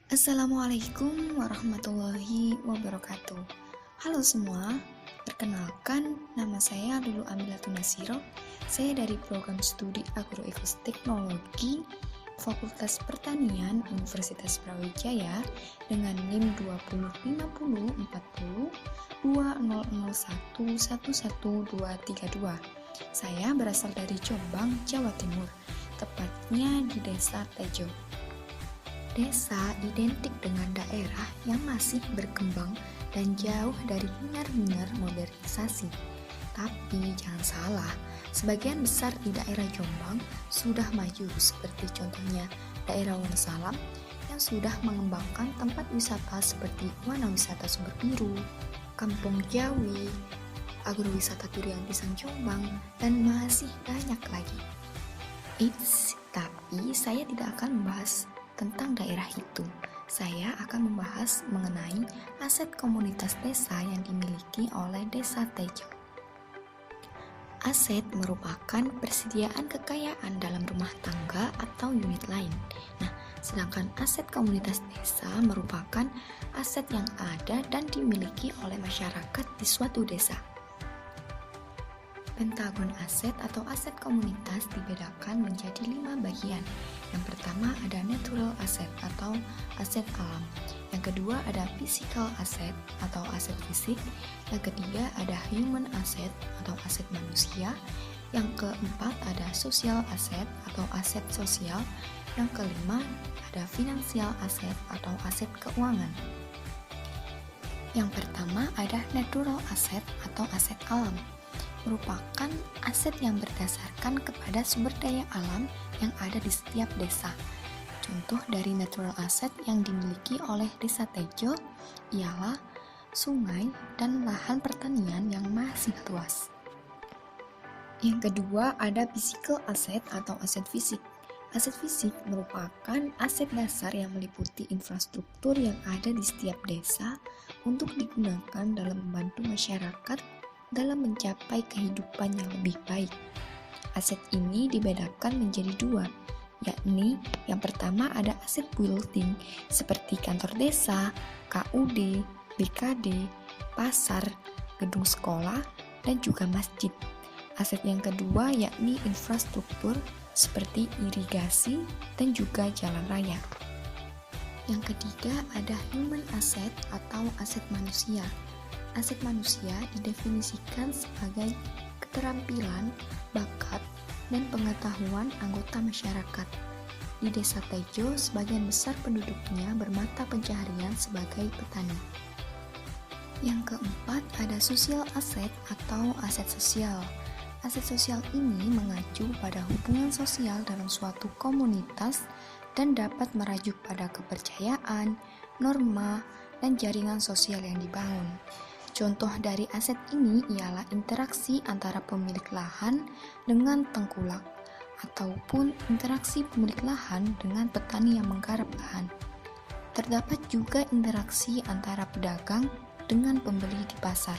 Assalamualaikum warahmatullahi wabarakatuh. Halo semua, perkenalkan nama saya Lulu Amilatun Nasiro. Saya dari program studi Agroekosis Teknologi Fakultas Pertanian Universitas Brawijaya dengan NIM 20504001111232. Saya berasal dari Jombang, Jawa Timur, tepatnya di Desa Tejo. Desa identik dengan daerah yang masih berkembang dan jauh dari hingar-bingar modernisasi. Tapi jangan salah, sebagian besar di daerah Jombang sudah maju seperti contohnya daerah Wonosalam yang sudah mengembangkan tempat wisata seperti Wana Wisata Sumber Biru, Kampung Jawi, Agrowisata Durian Pisang Jombang, dan masih banyak lagi. Tapi saya tidak akan membahas tentang daerah itu. Saya akan membahas mengenai aset komunitas desa yang dimiliki oleh Desa Tejo. Aset merupakan persediaan kekayaan dalam rumah tangga atau unit lain. Nah, sedangkan aset komunitas desa merupakan aset yang ada dan dimiliki oleh masyarakat di suatu desa. Pentagon aset atau aset komunitas dibedakan menjadi 5 bagian. Yang pertama ada natural asset atau aset alam. Yang kedua ada physical asset atau aset fisik. Yang ketiga ada human asset atau aset manusia. Yang keempat ada social asset atau aset sosial. Yang kelima ada financial asset atau aset keuangan. Yang pertama ada natural asset atau aset alam, merupakan aset yang berdasarkan kepada sumber daya alam yang ada di setiap desa. Contoh dari natural asset yang dimiliki oleh Desa Tejo ialah sungai dan lahan pertanian yang masih luas. Yang kedua ada physical asset atau aset fisik. Aset fisik merupakan aset dasar yang meliputi infrastruktur yang ada di setiap desa untuk digunakan dalam membantu masyarakat dalam mencapai kehidupan yang lebih baik. Aset ini dibedakan menjadi 2, yakni yang pertama ada aset building seperti kantor desa, KUD, BKD, pasar, gedung sekolah, dan juga masjid. Aset yang kedua yakni infrastruktur seperti irigasi dan juga jalan raya. Yang ketiga ada human asset atau aset manusia. Aset manusia didefinisikan sebagai keterampilan, bakat, dan pengetahuan anggota masyarakat. Di Desa Tejo, sebagian besar penduduknya bermata pencaharian sebagai petani. Yang keempat, ada social asset atau aset sosial. Aset sosial ini mengacu pada hubungan sosial dalam suatu komunitas dan dapat merajuk pada kepercayaan, norma, dan jaringan sosial yang dibangun. Contoh dari aset ini ialah interaksi antara pemilik lahan dengan tengkulak ataupun interaksi pemilik lahan dengan petani yang menggarap lahan. Terdapat juga interaksi antara pedagang dengan pembeli di pasar.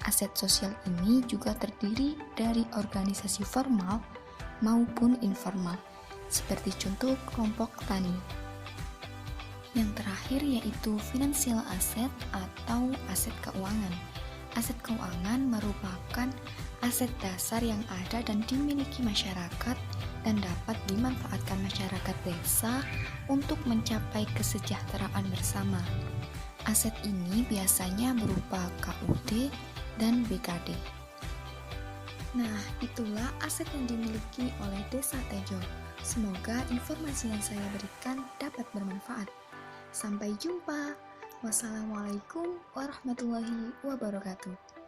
Aset sosial ini juga terdiri dari organisasi formal maupun informal, seperti contoh kelompok tani. Yang terakhir yaitu financial asset atau aset keuangan. Aset keuangan merupakan aset dasar yang ada dan dimiliki masyarakat dan dapat dimanfaatkan masyarakat desa untuk mencapai kesejahteraan bersama. Aset ini biasanya berupa KUD dan BKD. Nah, itulah aset yang dimiliki oleh Desa Tejo. Semoga informasi yang saya berikan dapat bermanfaat. Sampai jumpa. Wassalamualaikum warahmatullahi wabarakatuh.